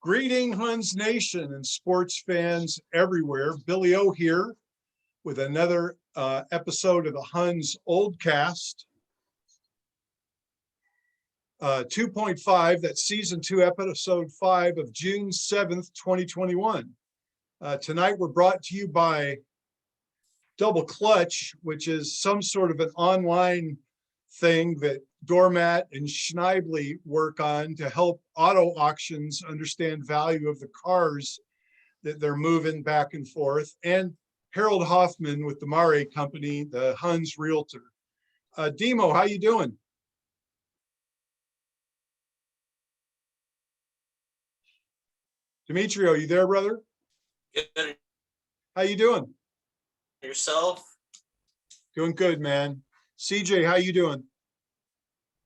Greeting Huns Nation and sports fans everywhere. Billy O here with another episode of the Huns Old Cast. 2.5, that's season 2, episode 5 of June 7th, 2021. Tonight we're brought to you by Double Clutch, which is some sort of an online thing that Doormat and Schneibly work on to help auto auctions understand value of the cars that they're moving back and forth. And Harold Hoffman with the Mare Company, the Huns Realtor. Demo, how you doing? Demetrio, you there, brother? Good. How you doing? Yourself? Doing good, man. CJ, how you doing?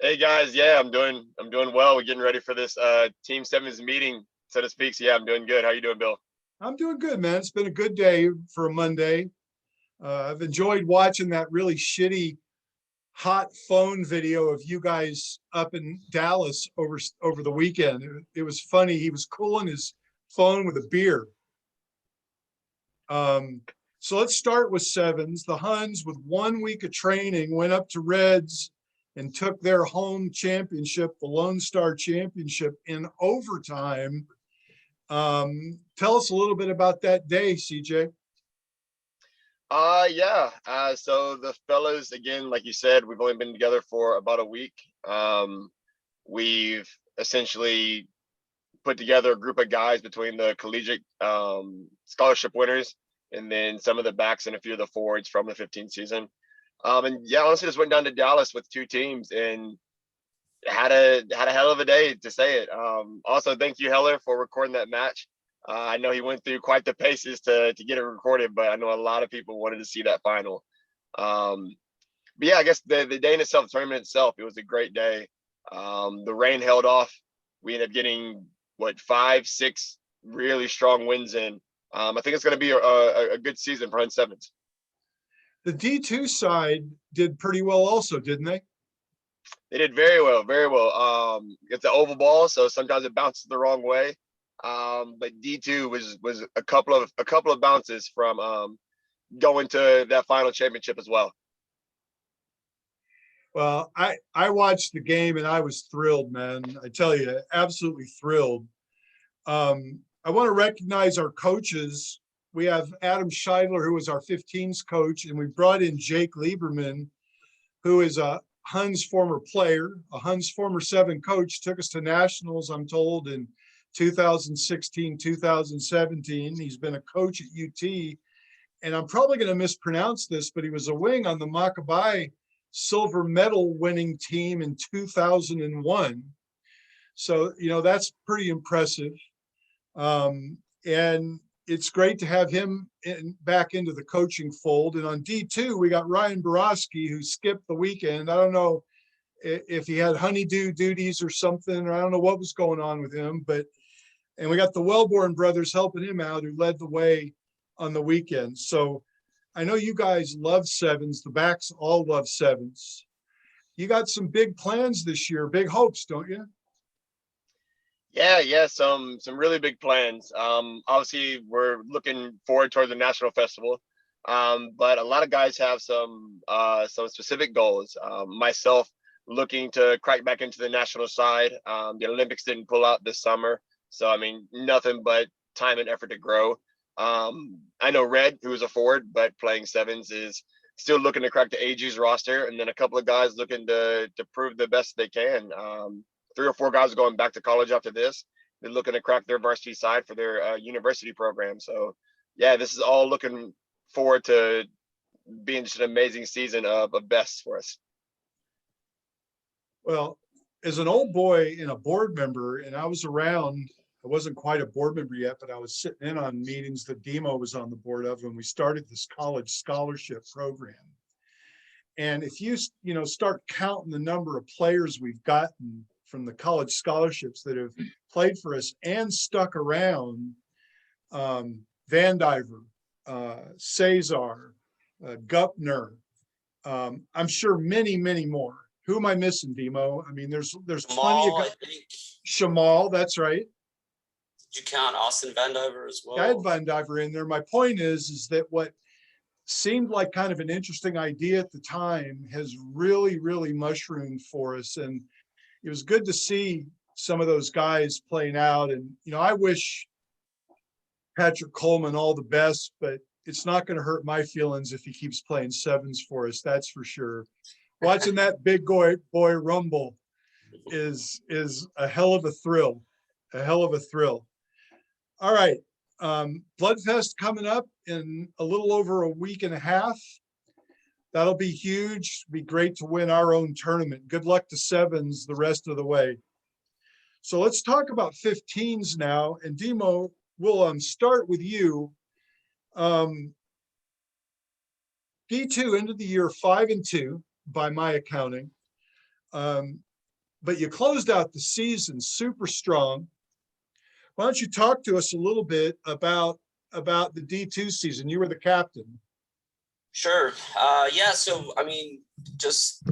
Hey guys, yeah, I'm doing well. We're getting ready for this Team Sevens meeting, so to speak. So yeah, I'm doing good. How you doing, Bill? I'm doing good, man. It's been a good day for a Monday. I've enjoyed watching that really shitty hot phone video of you guys up in Dallas over the weekend. It was funny. He was cooling his phone with a beer. So let's start with sevens. The Huns, with 1 week of training, went up to Reds and took their home championship, the Lone Star Championship, in overtime. Tell us a little bit about that day, CJ. Yeah. So the fellas, again, like you said, we've only been together for about a week. We've essentially put together a group of guys between the collegiate scholarship winners and then some of the backs and a few of the forwards from the 15th season. And yeah, honestly, just went down to Dallas with 2 teams and had a hell of a day, to say it. Also, thank you, Heller, for recording that match. I know he went through quite the paces to get it recorded, but I know a lot of people wanted to see that final. But yeah, I guess the day in itself, the tournament itself, it was a great day. The rain held off. We ended up getting 5, 6 really strong wins in. I think it's going to be a good season for Huns Sevens. The D2 side did pretty well also, didn't they? They did very well, very well. It's an oval ball, so sometimes it bounces the wrong way. But D2 was a couple of bounces from going to that final championship as well. Well, I watched the game and I was thrilled, man. I tell you, absolutely thrilled. I want to recognize our coaches. We have Adam Scheidler, who was our 15s coach, and we brought in Jake Lieberman, who is a Huns former player, a Huns former 7 coach, took us to nationals, I'm told, in 2016, 2017. He's been a coach at UT, and I'm probably going to mispronounce this, but he was a wing on the Maccabi silver medal winning team in 2001. So, that's pretty impressive. And it's great to have him back into the coaching fold. And on D2, we got Ryan Borowski, who skipped the weekend. I don't know if he had honeydew duties or something, or I don't know what was going on with him. And we got the Wellborn brothers helping him out, who led the way on the weekend. So I know you guys love sevens. The backs all love sevens. You got some big plans this year, big hopes, don't you? Yeah, some really big plans. Obviously, we're looking forward toward the national festival, but a lot of guys have some specific goals. Myself, looking to crack back into the national side. The Olympics didn't pull out this summer, so I mean, nothing but time and effort to grow. I know Red, who is a forward but playing sevens, is still looking to crack the AG's roster, and then a couple of guys looking to prove the best they can. 3 or 4 guys are going back to college after this. They're looking to crack their varsity side for their university program. So, yeah, this is all looking forward to being just an amazing season of best for us. Well, as an old boy and a board member, and I was around, I wasn't quite a board member yet, but I was sitting in on meetings that Demo was on the board of when we started this college scholarship program. And if you start counting the number of players we've gotten from the college scholarships that have played for us and stuck around, Vandiver, Cesar, Gupner, I'm sure many, many more. Who am I missing, Demo? I mean, there's plenty of guys. Shamal, that's right. Did you count Austin Van Diver as well? I had Van Diver in there. My point is that what seemed like kind of an interesting idea at the time has really, really mushroomed for us. And it was good to see some of those guys playing out. And, I wish Patrick Coleman all the best, but it's not going to hurt my feelings if he keeps playing sevens for us. That's for sure. Watching that big boy rumble is a hell of a thrill, All right. Bloodfest coming up in a little over a week and a half. That'll be huge. Be great to win our own tournament. Good luck to sevens the rest of the way. So let's talk about 15s now. And Demo, we'll start with you. D2 ended the year 5-2 by my accounting. But you closed out the season super strong. Why don't you talk to us a little bit about the D2 season? You were the captain. Sure. Yeah. So, I mean, just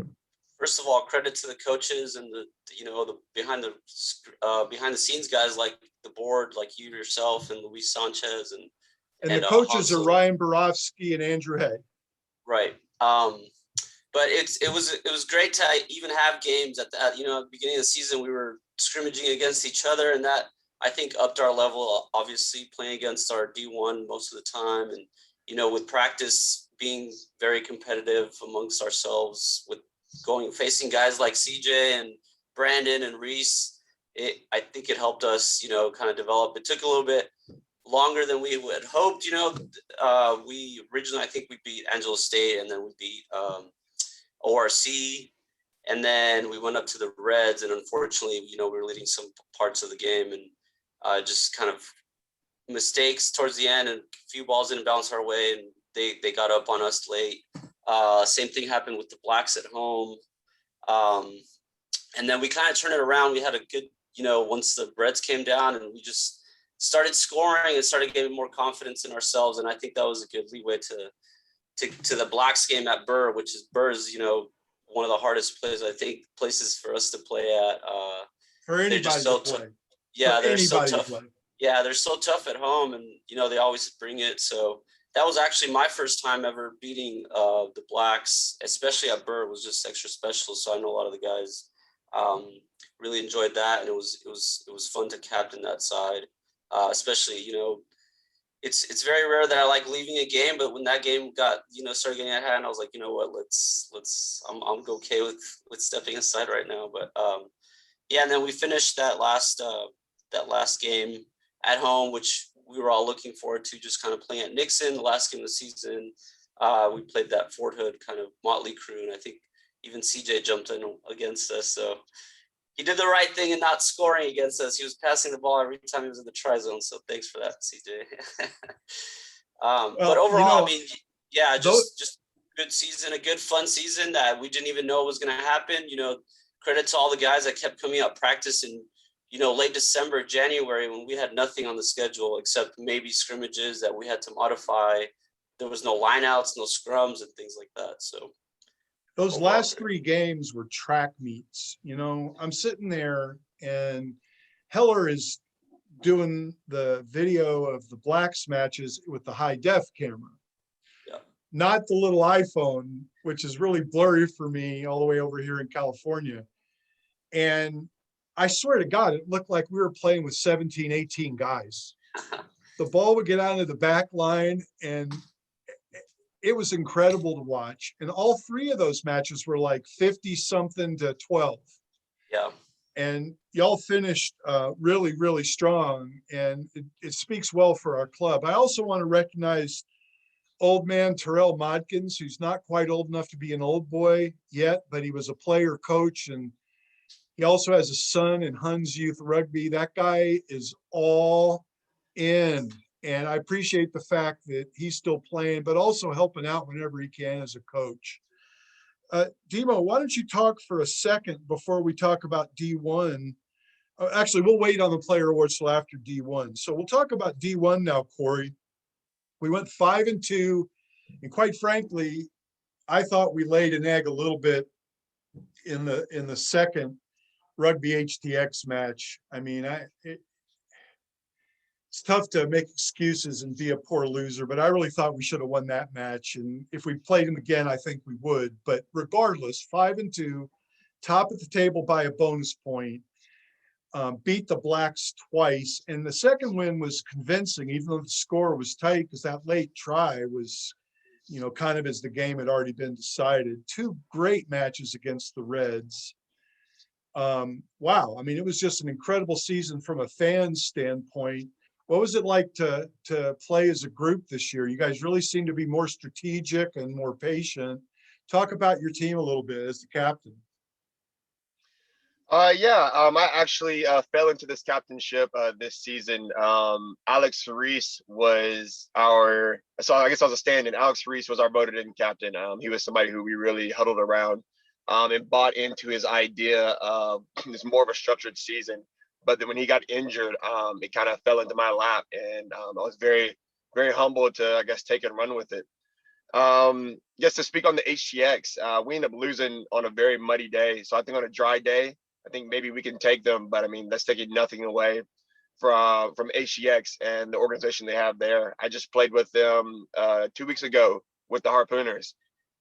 first of all, credit to the coaches and the behind the scenes guys like the board, like you yourself and Luis Sanchez and the coaches are Ryan Borofsky and Andrew Hay. Right. But it was great to even have games at the beginning of the season. We were scrimmaging against each other, and that I think upped our level. Obviously, playing against our D1 most of the time, and with practice being very competitive amongst ourselves, with facing guys like CJ and Brandon and Reese. I think it helped us, kind of develop. It took a little bit longer than we had hoped. We originally, I think we beat Angelo State, and then we beat ORC, and then we went up to the Reds, and unfortunately, we were leading some parts of the game, and just kind of mistakes towards the end, and a few balls didn't bounce our way, and they got up on us late. Same thing happened with the Blacks at home, and then we kind of turned it around. We had a good, once the Reds came down, and we just started scoring and started getting more confidence in ourselves, and I think that was a good leeway to the Blacks game at Burr, which is Burr's, one of the hardest places for us to play at. For anybody to play. Yeah, they're so tough. Yeah, they're so tough at home, and they always bring it. So that was actually my first time ever beating the Blacks, especially at Burr. It was just extra special. So I know a lot of the guys really enjoyed that, and it was fun to captain that side, especially It's very rare that I like leaving a game, but when that game got, started getting out of hand, I was like, you know what, I'm okay with stepping aside right now. But yeah, and then we finished that last game at home, which we were all looking forward to, just kind of playing at Nixon, the last game of the season. We played that Fort Hood kind of motley crew, and I think even CJ jumped in against us. So he did the right thing in not scoring against us. He was passing the ball every time he was in the try zone. So thanks for that, CJ. But overall, I mean, yeah, just good season, a good fun season that we didn't even know was going to happen. Credit to all the guys that kept coming out practice in, late December, January, when we had nothing on the schedule except maybe scrimmages that we had to modify. There was no lineouts, no scrums and things like that. So those last 3 games were track meets. I'm sitting there and Heller is doing the video of the Blacks matches with the high def camera. Yeah. Not the little iPhone, which is really blurry for me all the way over here in California. And I swear to God, it looked like we were playing with 17, 18 guys. The ball would get out of the back line, and it was incredible to watch. And all 3 of those matches were like 50 something to 12. Yeah. And y'all finished really, really strong. And it speaks well for our club. I also want to recognize old man Terrell Modkins, who's not quite old enough to be an old boy yet, but he was a player coach. And he also has a son in Huns Youth Rugby. That guy is all in. And I appreciate the fact that he's still playing, but also helping out whenever he can as a coach. Demo, why don't you talk for a second before we talk about D1? Actually, we'll wait on the player awards till after D1. So we'll talk about D1 now, Corey. We went 5-2, and quite frankly, I thought we laid an egg a little bit in the second Rugby HTX match. I mean, it's tough to make excuses and be a poor loser, but I really thought we should have won that match. And if we played them again, I think we would. But regardless, 5-2, top of the table by a bonus point, beat the Blacks twice. And the second win was convincing, even though the score was tight, because that late try was, kind of as the game had already been decided. Two great matches against the Reds. Wow. I mean, it was just an incredible season from a fan standpoint. What was it like to play as a group this year? You guys really seem to be more strategic and more patient. Talk about your team a little bit as the captain. I actually fell into this captainship this season. Alex Reese was so I guess I was a stand-in. Alex Reese was our voted in captain. He was somebody who we really huddled around and bought into his idea of this more of a structured season. But then when he got injured, it kind of fell into my lap, and I was very, very humbled to, I guess, take and run with it. Yes, to speak on the HTX, we ended up losing on a very muddy day. So I think on a dry day, I think maybe we can take them, but I mean, that's taking nothing away from HTX and the organization they have there. I just played with them 2 weeks ago with the Harpooners,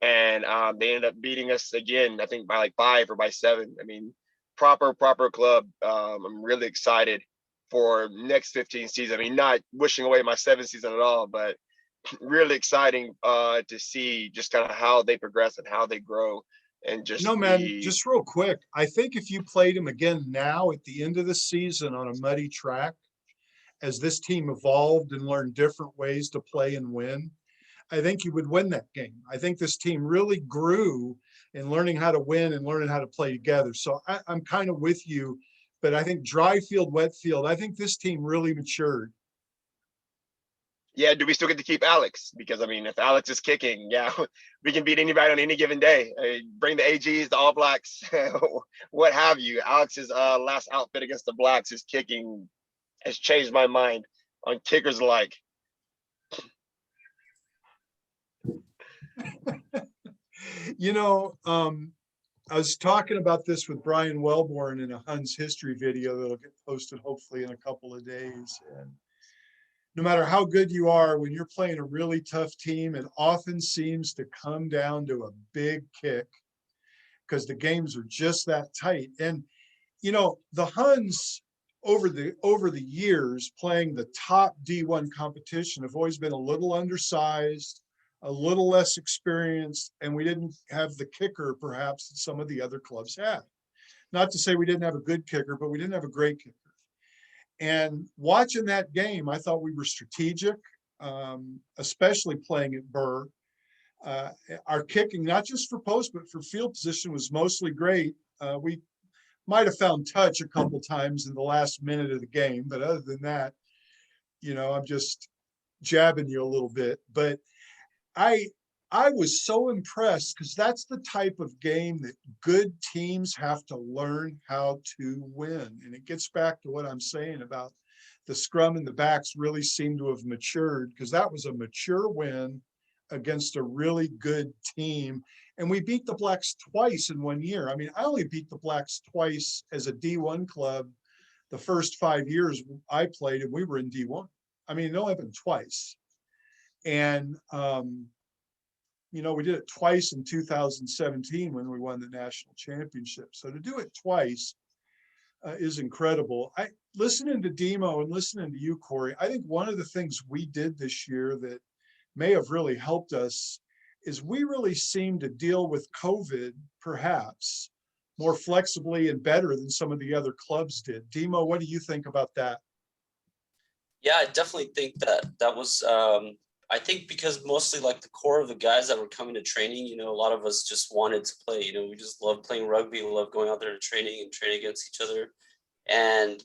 and they ended up beating us again, I think by like 5 or by 7. I mean, proper club. I'm really excited for next 15 season. I mean, not wishing away my 7th season at all, but really exciting to see just kind of how they progress and how they grow. And just just real quick, I think if you played him again now at the end of the season on a muddy track, as this team evolved and learned different ways to play and win, I think you would win that game. I think this team really grew in learning how to win and learning how to play together. So I'm kind of with you, but I think dry field, wet field, I think this team really matured. Yeah, do we still get to keep Alex? Because I mean, if Alex is kicking, yeah, we can beat anybody on any given day. Bring the AGs, the All Blacks, what have you. Alex's last outfit against the Blacks, his kicking has changed my mind on kickers alike. I was talking about this with Brian Wellborn in a Huns history video that'll get posted hopefully in a couple of days. And no matter how good you are, when you're playing a really tough team, it often seems to come down to a big kick because the games are just that tight. And, the Huns over the years playing the top D1 competition have always been a little undersized, a little less experienced, and we didn't have the kicker perhaps that some of the other clubs had. Not to say we didn't have a good kicker, but we didn't have a great kicker. And watching that game, I thought we were strategic, especially playing at Burr. Our kicking, not just for post, but for field position, was mostly great. We might have found touch a couple times in the last minute of the game, but other than that, I'm just jabbing you a little bit. But I was so impressed because that's the type of game that good teams have to learn how to win. And it gets back to what I'm saying about the scrum and the backs really seem to have matured, because that was a mature win against a really good team. And we beat the Blacks twice in 1 year. I mean, I only beat the Blacks twice as a D1 club the first 5 years I played, and we were in D1. I mean, it only happened twice. And, we did it twice in 2017 when we won the national championship. So to do it twice is incredible. Listening to Demo and listening to you, Corey, I think one of the things we did this year that may have really helped us is we really seemed to deal with COVID perhaps more flexibly and better than some of the other clubs did. Demo, what do you think about that? Yeah, I definitely think that was I think because mostly like the core of the guys that were coming to training, a lot of us just wanted to play. We just love playing rugby. We love going out there to training and training against each other. And,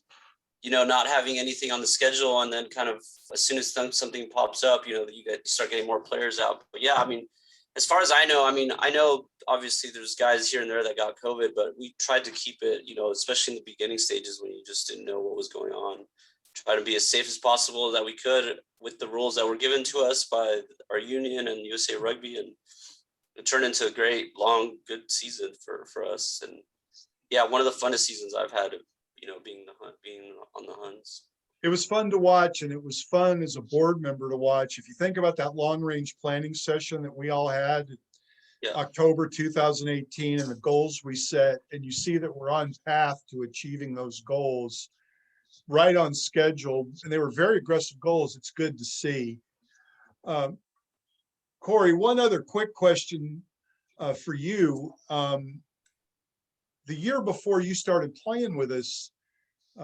not having anything on the schedule, and then kind of as soon as something pops up, you start getting more players out. But yeah, I mean, as far as I know obviously there's guys here and there that got COVID, but we tried to keep it, especially in the beginning stages when you just didn't know what was going on. Try to be as safe as possible that we could with the rules that were given to us by our union and USA Rugby, and it turned into a great, long, good season for us. And yeah, one of the funnest seasons I've had, being on the Huns. It was fun to watch, and it was fun as a board member to watch. If you think about that long range planning session that we all had Yeah. October 2018 and the goals we set, and you see that we're on path to achieving those goals right on schedule, and they were very aggressive goals. It's good to see. Corey, one other quick question for you. The year before you started playing with us,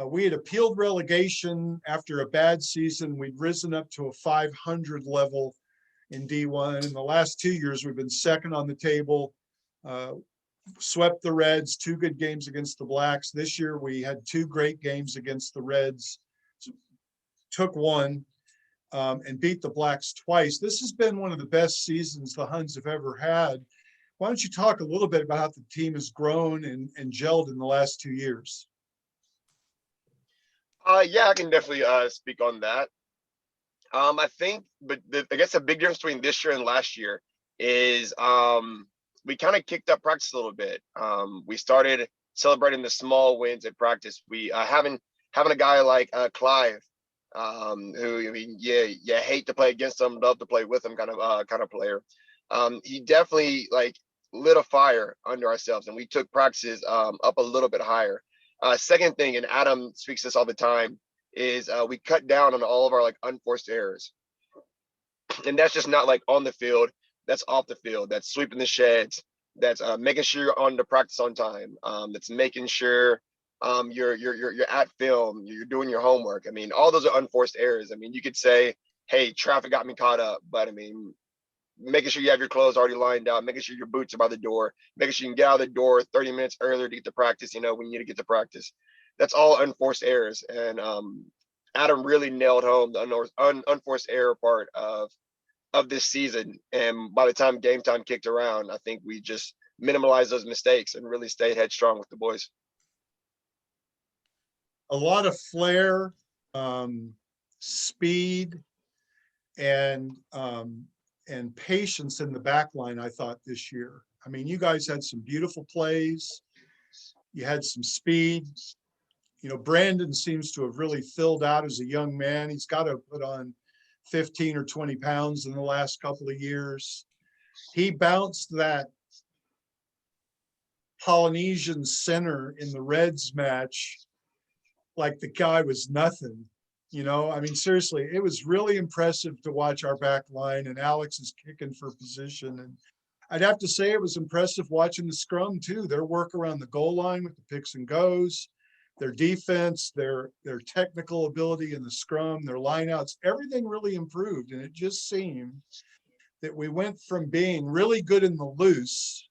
we had appealed relegation after a bad season. We'd risen up to a 500 level in D1. In the last 2 years, we've been second on the table, swept the Reds, 2 good games against the Blacks. This year, we had 2 great games against the Reds, took one, and beat the Blacks twice. This has been one of the best seasons the Huns have ever had. Why don't you talk a little bit about how the team has grown and gelled in the last 2 years? Yeah, I can definitely speak on that. I think, but I guess the big difference between this year and last year is we kind of kicked up practice a little bit. We started celebrating the small wins at practice. We having a guy like Clive, who, I mean, you hate to play against him, love to play with him, kind of player. He definitely like lit a fire under ourselves, and we took practices up a little bit higher. Second thing, and Adam speaks this all the time, is we cut down on all of our like unforced errors. And that's just not like on the field, that's off the field. That's sweeping the sheds, that's making sure you're on the practice on time. That's making sure you're at film, you're doing your homework. I mean, all those are unforced errors. I mean, you could say, hey, traffic got me caught up, but I mean, making sure you have your clothes already lined out, making sure your boots are by the door, making sure you can get out of the door 30 minutes earlier to get to practice, when you need to get to practice. That's all unforced errors. And Adam really nailed home the unforced error part of this season. And by the time game time kicked around, I think we just minimalized those mistakes and really stayed headstrong with the boys. A lot of flair, speed, and patience in the back line, I thought, this year. I mean, you guys had some beautiful plays. You had some speed. Brandon seems to have really filled out as a young man. He's got to put on 15 or 20 pounds in the last couple of years. He bounced that Polynesian center in the Reds match like the guy was nothing. I mean, seriously, it was really impressive to watch our back line, and Alex is kicking for position. And I'd have to say it was impressive watching the scrum too. Their work around the goal line with the picks and goes, their defense, their technical ability in the scrum, their lineouts, everything really improved. And it just seemed that we went from being really good in the loose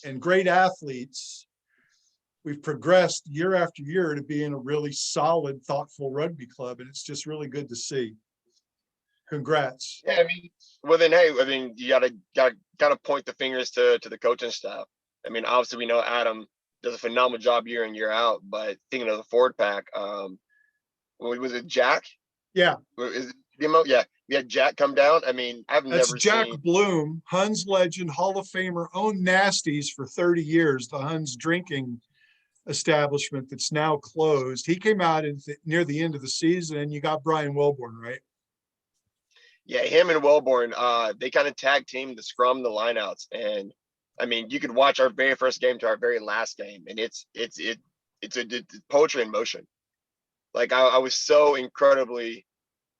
and great athletes. We've progressed year after year to being a really solid, thoughtful rugby club, and it's just really good to see. Congrats. Yeah, I mean, well then, hey, I mean, you gotta point the fingers to the coaching staff. I mean, obviously we know Adam does a phenomenal job year in, year out, but thinking of the forward pack, was it Jack? Yeah. Is it Demo? Yeah, we had Jack come down. I mean, That's Jack Bloom, Huns legend, Hall of Famer, owned Nasties for 30 years, the Huns drinking establishment that's now closed. He came out near the end of the season, and you got Brian Welborn, right? Yeah, him and Welborn, they kind of tag team the scrum, the lineouts, and I mean, you could watch our very first game to our very last game, and it's poetry in motion. Like I was so incredibly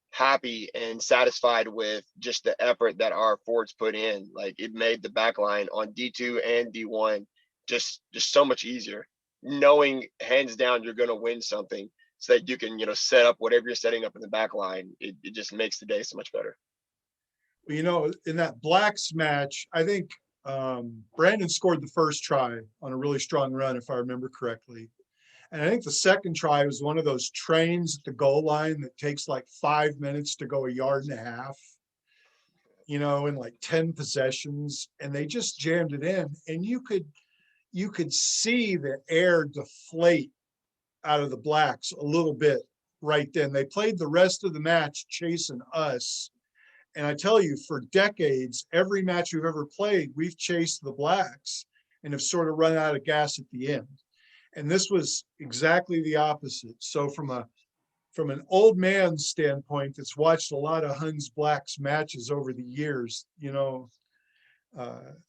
happy and satisfied with just the effort that our forwards put in. Like it made the back line on D2 and D1 just so much easier, knowing hands down you're going to win something, so that you can set up whatever you're setting up in the back line. It just makes the day so much better. In that Blacks match, I think Brandon scored the first try on a really strong run, if I remember correctly. And I think the second try was one of those trains at the goal line that takes like 5 minutes to go a yard and a half, in like 10 possessions. And they just jammed it in. And you could see the air deflate out of the Blacks a little bit right then. They played the rest of the match chasing us. And I tell you, for decades, every match we've ever played, we've chased the Blacks and have sort of run out of gas at the end. And this was exactly the opposite. So from a from an old man standpoint that's watched a lot of Huns Blacks matches over the years,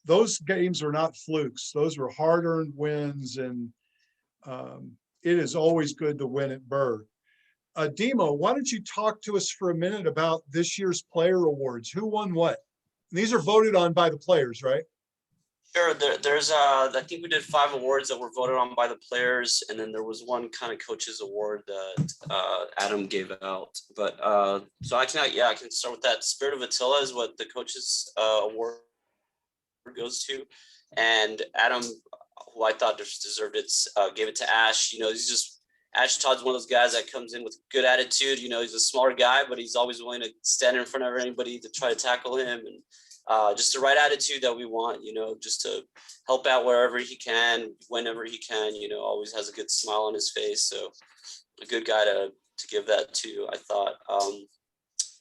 those games are not flukes. Those were hard-earned wins, and it is always good to win at Burr. Demo, why don't you talk to us for a minute about this year's player awards? Who won what? And these are voted on by the players, right? Sure. There's I think we did 5 awards that were voted on by the players, and then there was one kind of coaches award that Adam gave out. But so I can start with that. Spirit of Attila is what the coaches award goes to, and Adam, who I thought deserved it, gave it to Ash. Ash Todd's one of those guys that comes in with good attitude. He's a smaller guy, but he's always willing to stand in front of anybody to try to tackle him, and just the right attitude that we want, just to help out wherever he can, whenever he can, always has a good smile on his face. So a good guy to give that to, I thought.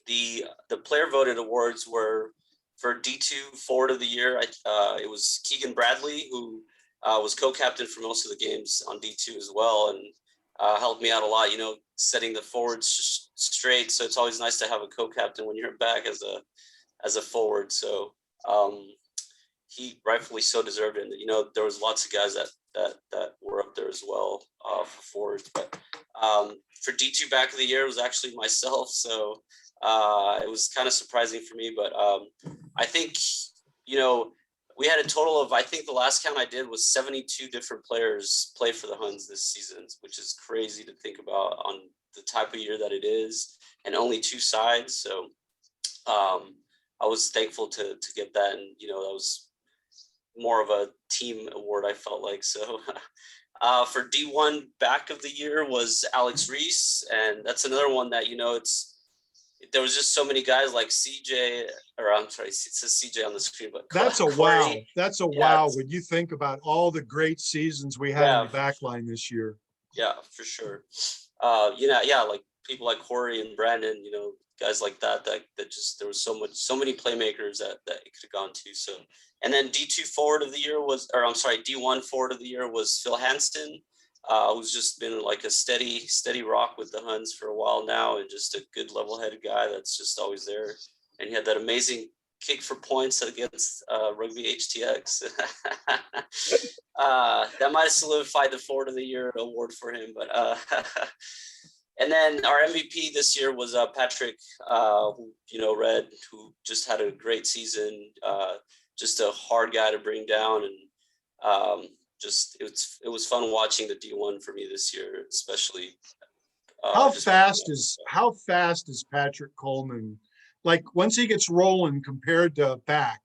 The player voted awards were for D2 forward of the year. It was Keegan Bradley, who was co-captain for most of the games on D2 as well, and helped me out a lot, setting the forwards straight. So it's always nice to have a co-captain when you're back as a forward. So he rightfully so deserved it. And, there was lots of guys that were up there as well for forwards. But for D2 back of the year, it was actually myself. So it was kind of surprising for me. But I think, we had a total of, I think the last count I did was 72 different players play for the Huns this season, which is crazy to think about on the type of year that it is, and only 2 sides. So I was thankful to get that. And, that was more of a team award, I felt like. So for D1 back of the year was Alex Reese. And that's another one that, there was just so many guys like CJ, or I'm sorry, it says CJ on the screen, but that's a Corey, wow. That's a wow when you think about all the great seasons we had in the back line this year. Yeah, for sure. Like people like Corey and Brandon, guys like that just, there was so many playmakers that it could have gone to. So, and then D2 forward of the year was, or I'm sorry, D1 forward of the year was Phil Hanston, who's just been like a steady rock with the Huns for a while now, and just a good level-headed guy that's just always there. And he had that amazing kick for points against Rugby HTX. That might have solidified the forward of the year award for him. But and then our MVP this year was Patrick, Red, who just had a great season. Just a hard guy to bring down, and it was fun watching the D1 for me this year, especially. How fast is Patrick Coleman? Like once he gets rolling compared to back,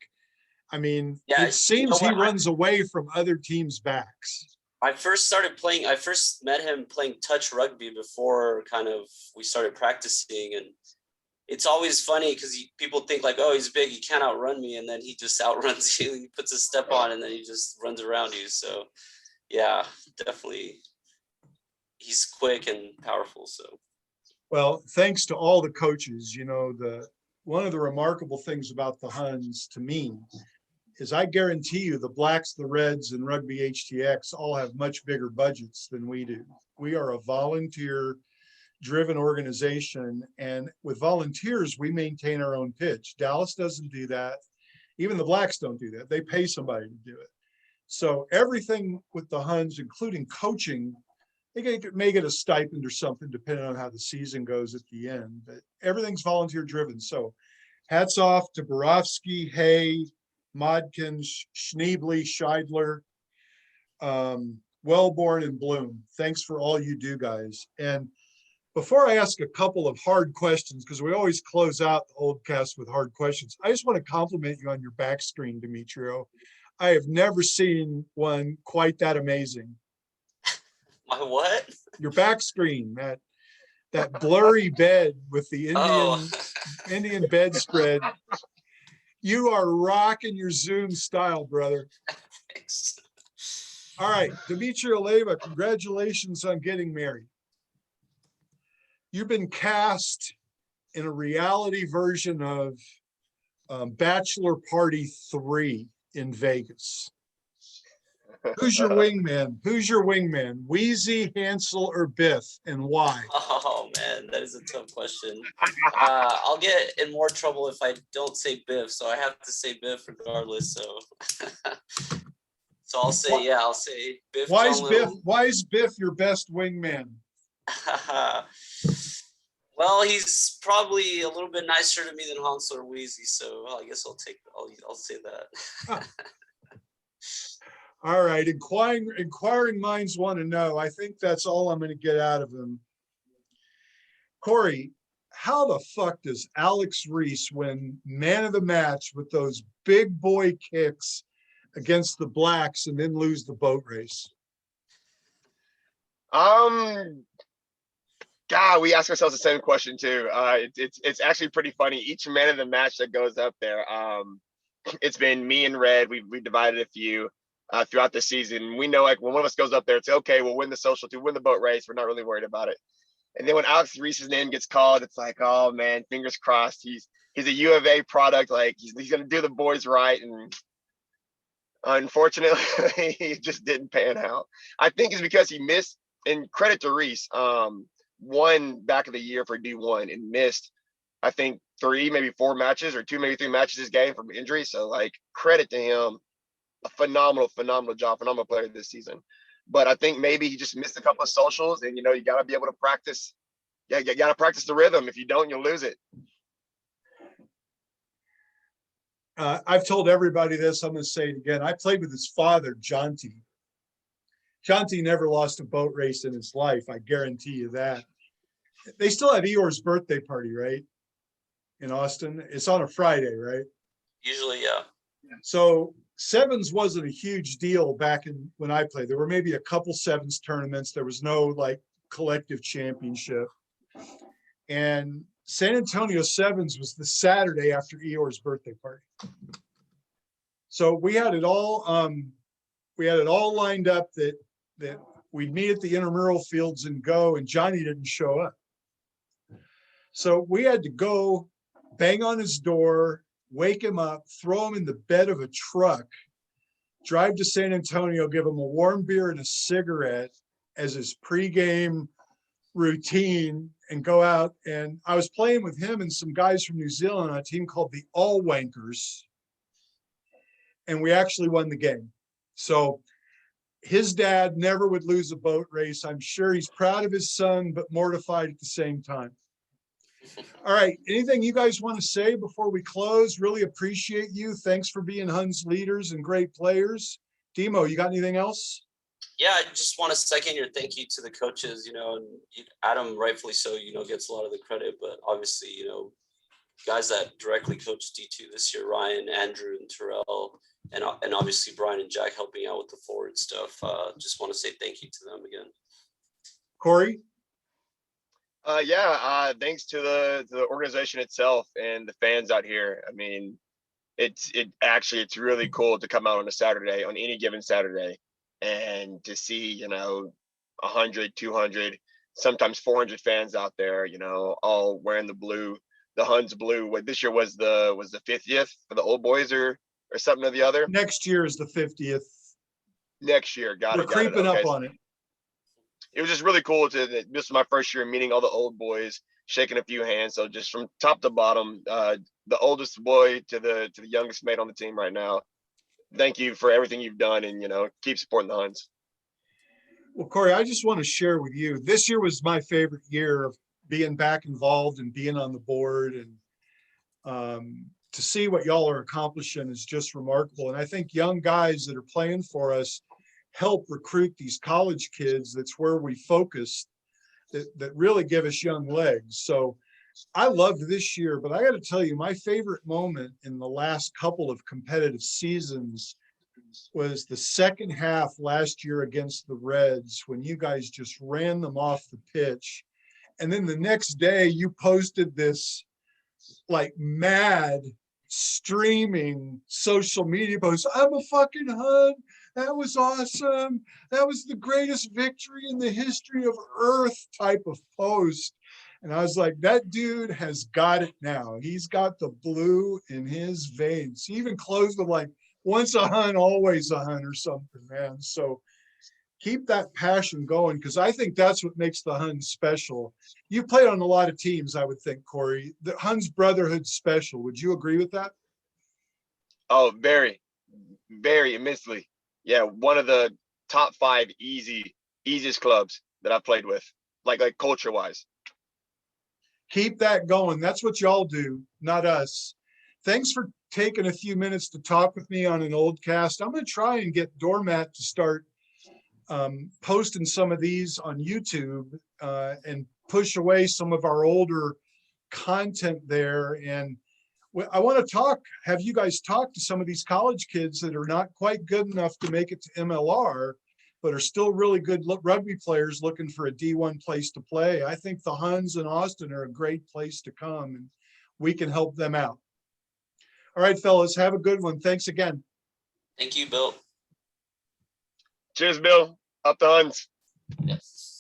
I mean, it seems he runs away from other teams' backs. I first met him playing touch rugby before we started practicing, and it's always funny because people think like, oh, he's big, he can't outrun me, and then he just outruns you. He puts a step on, and then he just runs around you. So, yeah, definitely, he's quick and powerful. So, well, thanks to all the coaches. One of the remarkable things about the Huns to me is I guarantee you the Blacks, the Reds, and Rugby HTX all have much bigger budgets than we do. We are a volunteer-driven organization, and with volunteers, we maintain our own pitch. Dallas doesn't do that. Even the Blacks don't do that. They pay somebody to do it. So everything with the Huns, including coaching, they may get a stipend or something depending on how the season goes at the end, but everything's volunteer driven. So hats off to Borowski, Hay, Modkin, Schneebly, Scheidler, Wellborn, and Bloom. Thanks for all you do, guys. And before I ask a couple of hard questions, because we always close out the old cast with hard questions, I just want to compliment you on your back screen, Demetrio. I have never seen one quite that amazing. My what? Your back screen, that blurry bed with the Indian bedspread. You are rocking your Zoom style, brother. Thanks. All right, Demetrio, Leyva, congratulations on getting married. You've been cast in a reality version of Bachelor Party 3 in Vegas. Who's your wingman? Who's your wingman? Wheezy, Hansel, or Biff, and why? Oh man, that is a tough question. I'll get in more trouble if I don't say Biff, so I have to say Biff regardless. So, so I'll say Biff. Why is Biff? Why is Biff your best wingman? Well, he's probably a little bit nicer to me than Hansel or Wheezy, so I guess I'll say that. All right, inquiring minds want to know. I think that's all I'm going to get out of him. Corey, how the fuck does Alex Reese win man of the match with those big boy kicks against the Blacks and then lose the boat race? God, we ask ourselves the same question too. It's actually pretty funny. Each man of the match that goes up there, it's been me and Red. We've divided a few throughout the season. We know like when one of us goes up there, it's okay. We'll win the social to win the boat race. We're not really worried about it. And then when Alex Reese's name gets called, it's like, oh man, fingers crossed. He's a U of A product. Like he's gonna do the boys right. And unfortunately, he just didn't pan out. I think it's because he missed. And credit to Reese. Won back of the year for D1 and missed, I think 3, maybe 4 matches or 2, maybe 3 matches this game from injury. So like credit to him, a phenomenal job, phenomenal player this season. But I think maybe he just missed a couple of socials, and you got to be able to practice. Yeah, you got to practice the rhythm. If you don't, you'll lose it. I've told everybody this. I'm going to say it again. I played with his father, Jonty. Jonty never lost a boat race in his life. I guarantee you that. They still have Eeyore's birthday party, right? In Austin. It's on a Friday, right? Usually, yeah. So sevens wasn't a huge deal back when I played. There were maybe a couple sevens tournaments. There was no like collective championship. And San Antonio sevens was the Saturday after Eeyore's birthday party. So we had it all lined up that we'd meet at the intramural fields and go, and Johnny didn't show up. So we had to go bang on his door, wake him up, throw him in the bed of a truck, drive to San Antonio, give him a warm beer and a cigarette as his pregame routine, and go out. And I was playing with him and some guys from New Zealand on a team called the All Wankers. And we actually won the game. So his dad never would lose a boat race. I'm sure he's proud of his son, but mortified at the same time. All right. Anything you guys want to say before we close? Really appreciate you. Thanks for being Huns leaders and great players. Demo, you got anything else? Yeah, I just want to second your thank you to the coaches, and Adam, rightfully so, gets a lot of the credit, but obviously, guys that directly coached D2 this year, Ryan, Andrew, and Terrell, and obviously Brian and Jack helping out with the forward stuff. Just want to say thank you to them again. Corey? Thanks to the organization itself and the fans out here. I mean, it's really cool to come out on a Saturday, on any given Saturday, and to see 100, 200, sometimes 400 fans out there, all wearing the blue, the Huns blue. What this year was the 50th for the Old Boys or something or the other. Next year is the 50th. Next year, We're creeping up on it. It was just really cool this was my first year meeting all the old boys, shaking a few hands. So just from top to bottom, the oldest boy to the youngest mate on the team right now. Thank you for everything you've done, and keep supporting the Huns. Well, Corey, I just want to share with you, this year was my favorite year of being back involved and being on the board, and to see what y'all are accomplishing is just remarkable. And I think young guys that are playing for us help recruit these college kids. That's where we focus, that really give us young legs. So I loved this year, but I got to tell you, my favorite moment in the last couple of competitive seasons was the second half last year against the Reds, when you guys just ran them off the pitch. And then the next day you posted this like mad streaming social media post. I'm a fucking Hun. That was awesome. That was the greatest victory in the history of Earth type of post. And I was like, that dude has got it now. He's got the blue in his veins. He even closed with like, once a Hun, always a Hun or something, man. So keep that passion going, because I think that's what makes the Huns special. You played on a lot of teams, I would think, Corey. The Huns brotherhood special. Would you agree with that? Oh, very, very immensely. Yeah, one of the top 5 easiest clubs that I've played with, like culture wise. Keep that going. That's what y'all do, not us. Thanks for taking a few minutes to talk with me on an old cast. I'm going to try and get Doormat to start posting some of these on YouTube and push away some of our older content there. And I want to have you guys talk to some of these college kids that are not quite good enough to make it to MLR, but are still really good rugby players looking for a D1 place to play. I think the Huns in Austin are a great place to come, and we can help them out. All right, fellas, have a good one. Thanks again. Thank you, Bill. Cheers, Bill. Up the Huns. Yes.